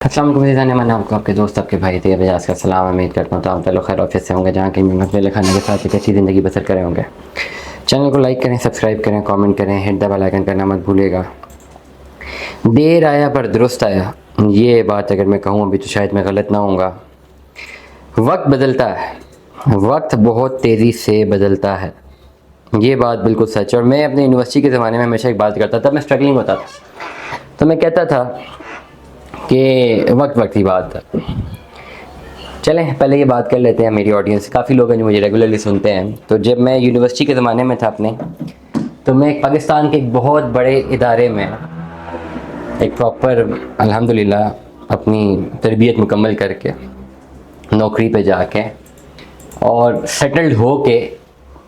अस्सलाम वालेकुम जाने मैंने आपको आपके दोस्त आपके भाई थे बजाज का सलाम उम्मीद करता हूँ तो आप लोग खैर ऑफिस से होंगे जहाँ कहीं मेरे खाने के साथ एक अच्छी ज़िंदगी बसर करे होंगे। चैनल को लाइक करें, सब्सक्राइब करें, कमेंट करें, हिट द बेल आइकन करना मत भूलिएगा। देर आया पर दुरुस्त आया, ये बात अगर मैं कहूँ अभी तो शायद मैं गलत ना होऊंगा। वक्त बदलता है, वक्त बहुत तेज़ी से बदलता है, ये बात बिल्कुल सच है। और मैं अपने यूनिवर्सिटी के ज़माने में हमेशा एक बात करता था, मैं स्ट्रगलिंग होता था तो मैं कहता था कि वक्त वक्त की बात है। चलें पहले ये बात कर लेते हैं, मेरी ऑडियंस काफ़ी लोग हैं जो मुझे रेगुलरली सुनते हैं। तो जब मैं यूनिवर्सिटी के ज़माने में था अपने, तो मैं एक पाकिस्तान के एक बहुत बड़े इदारे में एक प्रॉपर अल्हम्दुलिल्लाह अपनी तरबियत मुकम्मल करके नौकरी पे जाके और सेटल्ड हो के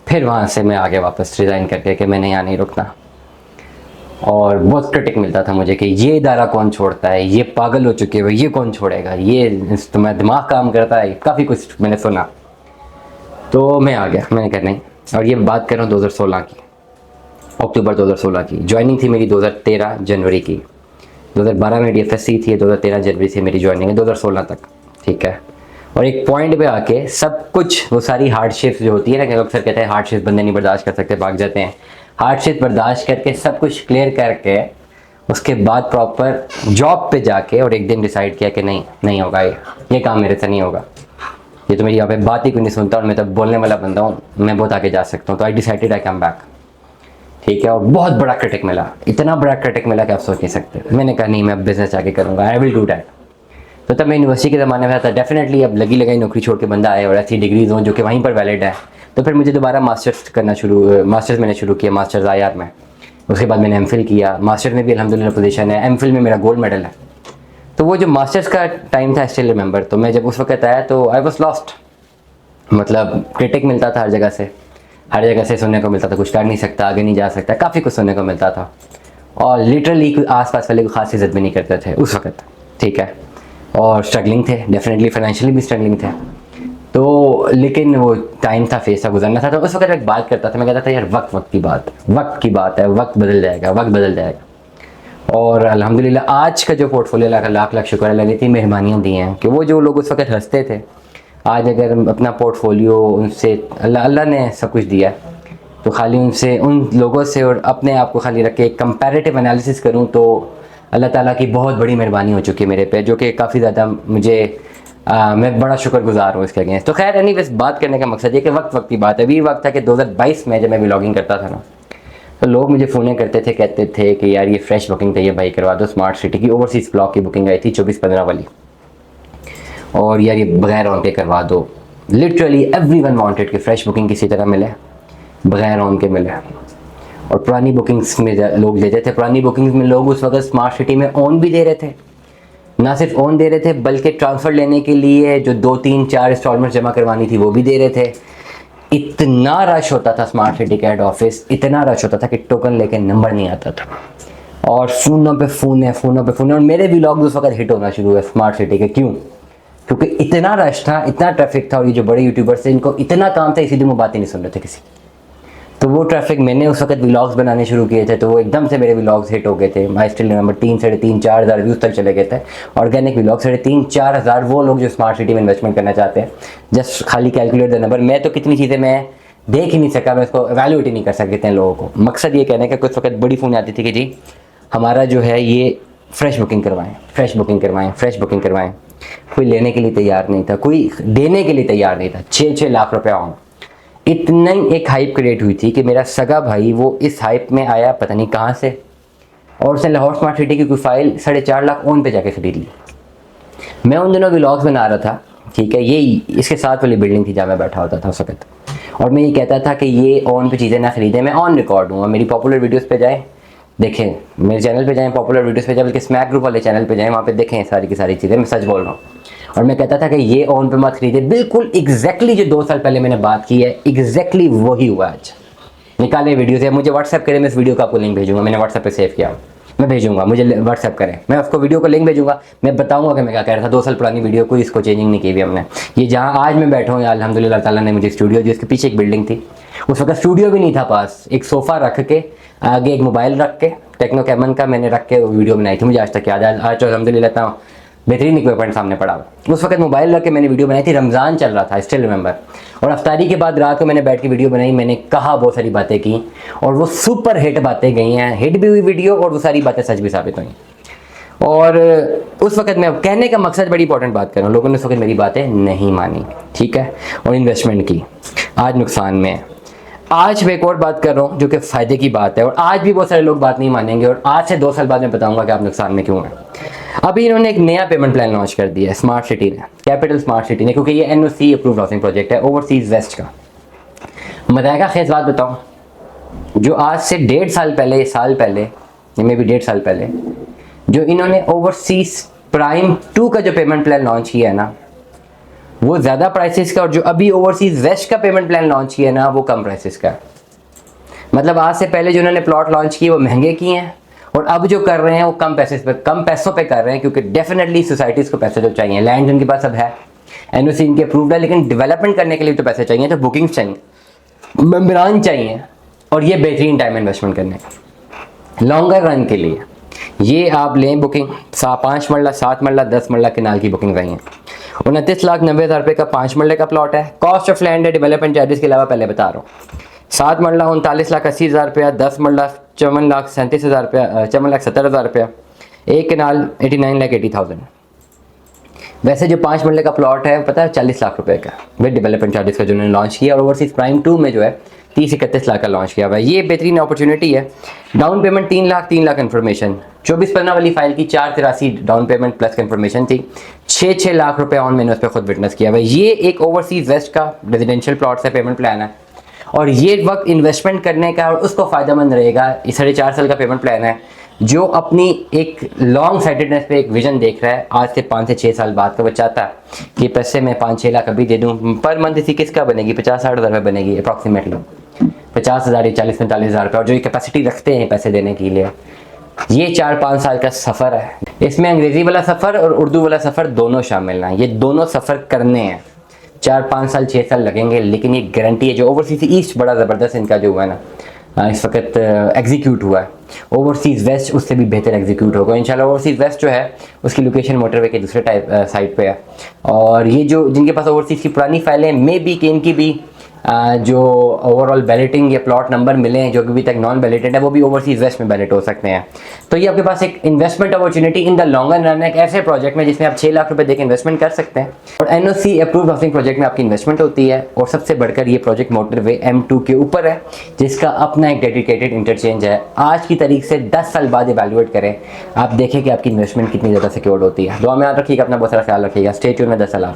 फिर वहाँ से मैं आगे वापस रिज़ाइन करके कि मैंने यहाँ नहीं रुकना। और बहुत क्रिटिक मिलता था मुझे कि ये इदारा कौन छोड़ता है, ये पागल हो चुके हैं, ये कौन छोड़ेगा, ये तुम्हारा दिमाग काम करता है, काफ़ी कुछ मैंने सुना। तो मैं आ गया, मैंने कहा नहीं। और ये बात कर रहा हूँ 2016 की, अक्टूबर 2016 की। ज्वाइनिंग थी मेरी 2013 जनवरी की। 2012 में DFSC थी, 2013 जनवरी से मेरी ज्वाइनिंग है 2016 तक, ठीक है। और एक पॉइंट पे आके सब कुछ वो सारी हार्डशिप्स जो होती है ना, कि अक्सर कहते हैं हार्डशिप्स बंदे नहीं बर्दाश्त कर सकते, भाग जाते हैं। हार्डशिप बर्दाश्त करके सब कुछ क्लियर करके उसके बाद प्रॉपर जॉब पे जाके और एक दिन डिसाइड किया कि नहीं होगा, ये काम मेरे से नहीं होगा, ये तो मेरी यहाँ पे बात ही कोई नहीं सुनता और मैं तो बोलने वाला बंदा हूँ, मैं बहुत आगे जा सकता हूँ। तो I decided I come back, ठीक है। और बहुत बड़ा क्रिटिक मिला, इतना बड़ा क्रिटिक मिला कि आप सोच नहीं सकते। मैंने कहा नहीं, मैं बिजनेस जाके करूँगा, आई विल डू डैट। तो तब मैं यूनिवर्सिटी के ज़माने में था, डेफिनेटली अब लगी लगाई नौकरी छोड़ के बंदा आए और ऐसी डिग्रीज हों जो कि वहीं पर वैलिड है। तो फिर मुझे दोबारा मास्टर्स मैंने शुरू किया, मास्टर्स IR में। उसके बाद मैंने MPhil किया, मास्टर्स में भी अल्हम्दुलिल्लाह पोजीशन है, MPhil में मेरा गोल्ड मेडल है। तो वो जो मास्टर्स का टाइम था स्टिल रिमेंबर, तो मैं जब उस वक्त आया तो आई वॉज लॉस्ट। मतलब क्रिटिक मिलता था हर जगह से सुनने को मिलता था, कुछ कर नहीं सकता, आगे नहीं जा सकता, काफ़ी कुछ सुनने को मिलता था। और लिटरली आस-पास वाले को खास इज्जत भी नहीं करते थे उस वक्त, ठीक है। और स्ट्रगलिंग थे, डेफिनेटली फाइनेंशियली भी स्ट्रगलिंग थे। तो लेकिन वो टाइम था, फेस था, गुजरना था। तो उस वक्त एक बात करता था, मैं कहता था यार वक्त की बात है, वक्त बदल जाएगा। और अल्हम्दुलिल्लाह आज का जो पोर्टफोलियो लाख लाख शुक्र अल्लाह ने इतनी मेहरबानियाँ दी हैं कि वो जो लोग उस वक्त हंसते थे, आज अगर अपना पोर्टफोलियो उनसे अल्लाह ने सब कुछ दिया है, तो खाली उनसे, उन लोगों से और अपने आप को खाली रख के एक कंपैरेटिव एनालिसिस करूँ तो अल्लाह ताला की बहुत बड़ी मेहरबानी हो चुकी है मेरे पे, जो कि काफ़ी ज़्यादा मुझे मैं बड़ा शुक्रगुजार हूँ इसके अगेंस्ट। तो खैर एनीवेज, बात करने का मकसद ये कि वक्त की बात है। अभी वक्त था कि 2022 में जब मैं व्लॉगिंग करता था ना, तो लोग मुझे फ़ोन करते थे, कहते थे कि यार ये फ्रेश बुकिंग चाहिए भाई, करवा दो। स्मार्ट सिटी की ओवरसीज़ ब्लॉक की बुकिंग आई थी 24-15 वाली, और यार ये बगैर ऑन पे करवा दो। लिटरली एवरीवन वांटेड कि फ्रेश बुकिंग किसी तरह मिले, बगैर ऑन के मिले। और पुरानी बुकिंग्स में लोग लेते थे, पुरानी बुकिंग्स में लोग उस वक्त स्मार्ट सिटी में ऑन भी दे रहे थे, ना सिर्फ ऑन दे रहे थे बल्कि ट्रांसफ़र लेने के लिए जो 2-3-4 इंस्टॉलमेंट जमा करवानी थी वो भी दे रहे थे। इतना रश होता था स्मार्ट सिटी का हेड ऑफिस, इतना रश होता था कि टोकन लेके नंबर नहीं आता था, और फ़ोनों पे फ़ोन है। और मेरे व्लॉग उस वक्त हिट होना शुरू हुए स्मार्ट सिटी के। क्यों? क्योंकि इतना रश था, इतना ट्रैफिक था, और ये जो बड़े यूट्यूबर्स थे इनको इतना काम था, इसीलिए वो बातें नहीं सुन रहे थे किसी। तो वो ट्रैफिक, मैंने उस वक्त व्लॉग्स बनाने शुरू किए थे, तो वो एकदम से मेरे व्लॉग्स हिट हो गए थे। आई स्टिल रिमेंबर 3-3.5-4 हज़ार व्यूज़ तक चले गए थे ऑर्गेनिक व्लॉग। 3.5-4 हज़ार वो लोग जो स्मार्ट सिटी में इन्वेस्टमेंट करना चाहते हैं। जस्ट खाली कैलकुलेट द नंबर। मैं तो कितनी चीज़ें मैं देख ही नहीं सका, मैं इसको एवेल्यूएट ही नहीं कर सकते हैं लोगों को। मकसद ये कहने का कि उस वक्त बड़ी फ़ोन आती थी कि जी हमारा जो है ये फ्रेश बुकिंग करवाएँ। कोई लेने के लिए तैयार नहीं था, कोई देने के लिए तैयार नहीं था। 6-6 लाख रुपया ऑन। इतना ही एक हाइप क्रिएट हुई थी कि मेरा सगा भाई वो इस हाइप में आया पता नहीं कहाँ से, और उसने लाहौर स्मार्ट सिटी की कोई फाइल 4.5 लाख ऑन पे जाके खरीद ली। मैं उन दिनों व्लॉग्स बना रहा था, ठीक है। ये इसके साथ वाली बिल्डिंग थी जहाँ मैं बैठा होता था उस वक्त, और मैं ये कहता था कि ये ऑन पे चीज़ें ना खरीदें, मैं ऑन रिकॉर्ड हूँ। मेरी पॉपुलर वीडियोज़ पे जाएँ, देखें, मेरे चैनल पे जाएँ, पॉपुलर वीडियोज़ पे जाएँ, बल्कि स्मैक ग्रुप वाले चैनल पे जाएँ, वहाँ पे देखें सारी की सारी चीज़ें। मैं सच बोल रहा हूँ। और मैं कहता था कि ये ऑन पे मत खरीदे। बिल्कुल एग्जैक्टली जो 2 साल पहले मैंने बात की है, एग्जैक्टली वही हुआ आज। निकाले वीडियोज़ है, मुझे व्हाट्सएप करें, मैं इस वीडियो का आपको लिंक भेजूंगा। मैंने व्हाट्सएप पे सेव किया, मैं भेजूंगा, मुझे व्हाट्सएप करें, मैं उसको वीडियो को लिंक भेजूंगा। मैं बताऊंगा कि मैं क्या कह रहा था। 2 साल पुरानी वीडियो, कोई इसको चेंजिंग नहीं की हुई हमने। ये जहाँ आज मैं बैठा हूँ, अल्हम्दुलिल्लाह ताला ने मुझे स्टूडियो, जिसके पीछे एक बिल्डिंग थी, उस वक्त स्टूडियो भी नहीं था पास, एक सोफ़ा रख के आगे एक मोबाइल रख के टेक्नो कैमन का मैंने रख के वीडियो बनाई थी। मुझे आज तक याद है। आज तो अल्हम्दुलिल्लाह बेहतरीन इक्विपमेंट सामने पड़ा हुआ। उस वक्त मोबाइल रख के मैंने वीडियो बनाई थी, रमज़ान चल रहा था, स्टिल रिमेंबर। और अफ्तारी के बाद रात को मैंने बैठ के वीडियो बनाई, मैंने कहा बहुत सारी बातें की और वो सुपर हिट बातें गई हैं, हिट भी हुई वीडियो और वो सारी बातें सच भी साबित हुई। और उस वक्त मैं कहने का मकसद बड़ी इंपॉर्टेंट बात कर रहा हूँ, लोगों ने उस वक्त मेरी बातें नहीं मानी, ठीक है, और इन्वेस्टमेंट की, आज नुकसान में है। आज मैं एक और बात कर रहा हूँ जो कि फ़ायदे की बात है, और आज भी बहुत सारे लोग बात नहीं मानेंगे, और आज से 2 साल बाद मैं बताऊंगा कि आप नुकसान में क्यों हैं। अभी इन्होंने एक नया पेमेंट प्लान लॉन्च कर दिया है स्मार्ट सिटी ने, कैपिटल स्मार्ट सिटी ने, क्योंकि ये NOC अप्रूव्ड हाउसिंग प्रोजेक्ट है ओवरसीज़ वेस्ट का। मज़ाक़ा खेज़ बात बताऊँ, जो आज से 1.5 साल पहले, साल पहले, मे भी 1.5 साल पहले, जो इन्होंने ओवरसीज़ प्राइम 2 का जो पेमेंट प्लान लॉन्च किया है ना, वो ज़्यादा प्राइसेस का, और जो अभी ओवरसीज़ वेस्ट का पेमेंट प्लान लॉन्च किया है ना, वो कम प्राइसेस का है। मतलब आज से पहले जो उन्होंने प्लॉट लॉन्च किए वो महंगे किए हैं, और अब जो कर रहे हैं वो कम पैसों पे कर रहे हैं, क्योंकि डेफिनेटली सोसाइटीज़ को पैसे तो चाहिए, लैंड उनके पास अब है, NOC इनके अप्रूव्ड है, लेकिन डेवलपमेंट करने के लिए तो पैसे चाहिए, तो बुकिंग्स चाहिए, मेम्बरान चाहिए, और ये बेहतरीन टाइम इन्वेस्टमेंट करने का लॉन्गर रन के लिए। ये आप लें बुकिंग, 5 मरला, 7 मरला, 10 मरला किनाल की बुकिंग रही है। 29,90,000 रुपये का 5 मरले का प्लॉट है, कॉस्ट ऑफ लैंड है डेवलपमेंट चार्जेस के अलावा, पहले बता रहा हूँ। 7 मरला 39,80,000 रुपया, 10 मरला 54,37,000 रुपया, 54,70,000 रुपया, एक किनाल 89,80,000। वैसे जो 5 मरले का प्लॉट है पता है 40 लाख रुपए का विद डेवलपमेंट चार्जेस का, जो उन्होंने लॉन्च किया, और ओवरसीज प्राइम 2 में जो है 30-31 लाख का लॉन्च किया हुआ है। ये बेहतरीन अपॉर्चुनिटी है। डाउन पेमेंट 3 लाख इन्फॉर्मेशन, 24-15 वाली फाइल की 483 डाउन पेमेंट प्लस इन्फॉर्मेशन थी, 6 लाख रुपए ऑन मैंने उस पर खुद विटनेस किया हुआ है। ये एक ओवरसीज वेस्ट का रेजिडेंशियल प्लॉट से पेमेंट प्लान है, और ये वक्त इन्वेस्टमेंट करने का और उसको फ़ायदेमंद रहेगा। ये 4.5 साल का पेमेंट प्लान है, जो अपनी एक लॉन्ग साइटेडनेस पे एक विजन देख रहा है, आज से 5 से 6 साल बाद का वो चाहता है कि पैसे मैं 5-6 लाख अभी दे दूँ, पर मंथ इसी किसका बनेगी, 50-60 हज़ार रुपये बनेगी अप्रॉक्सीमेटली, 50,000 या 40-45,000 रुपये, और जो ये कैपेसिटी रखते हैं पैसे देने के लिए। ये 4-5 साल का सफ़र है, इसमें अंग्रेज़ी वाला सफ़र और उर्दू वाला सफ़र दोनों शामिल हैं। ये दोनों सफ़र करने हैं, 4-5 साल 6 साल लगेंगे, लेकिन ये गारंटी है। जो ओवरसीज ईस्ट बड़ा ज़बरदस्त इनका जो हुआ है ना, इस वक्त एग्जीक्यूट हुआ है, ओवरसीज़ वेस्ट उससे भी बेहतर एग्जीक्यूट होगा इंशाल्लाह। ओवरसीज़ वेस्ट जो है उसकी लोकेशन मोटरवे के दूसरे साइड पे है, और ये जो जिनके पास ओवरसीज़ की पुरानी फाइलें मे बी कि इनकी भी जो ओवरऑल बैलेटिंग या प्लॉट नंबर मिले हैं जो अभी तक नॉन बैलेटेड है, वो भी ओवरसीज वेस्ट में बैलेट हो सकते हैं। तो ये आपके पास एक investment opportunity in the longer run है, एक ऐसे प्रोजेक्ट में जिसमें आप 6 लाख रुपए देकर इन्वेस्टमेंट कर सकते हैं, और NOC अप्रूव्ड हाउसिंग प्रोजेक्ट में आपकी इन्वेस्टमेंट होती है। और सबसे बढ़कर ये प्रोजेक्ट मोटरवे M2 के ऊपर है, जिसका अपना एक डेडिकेटेड इंटरचेंज है। आज की तारीख से 10 साल बाद इवैल्यूएट करें, आप देखें कि आपकी इन्वेस्टमेंट कितनी ज़्यादा सिक्योर्ड होती है। दुआ में याद रखिएगा, अपना बहुत सारा ख्याल रखिएगा। स्टे ट्यून्ड में 10 साल।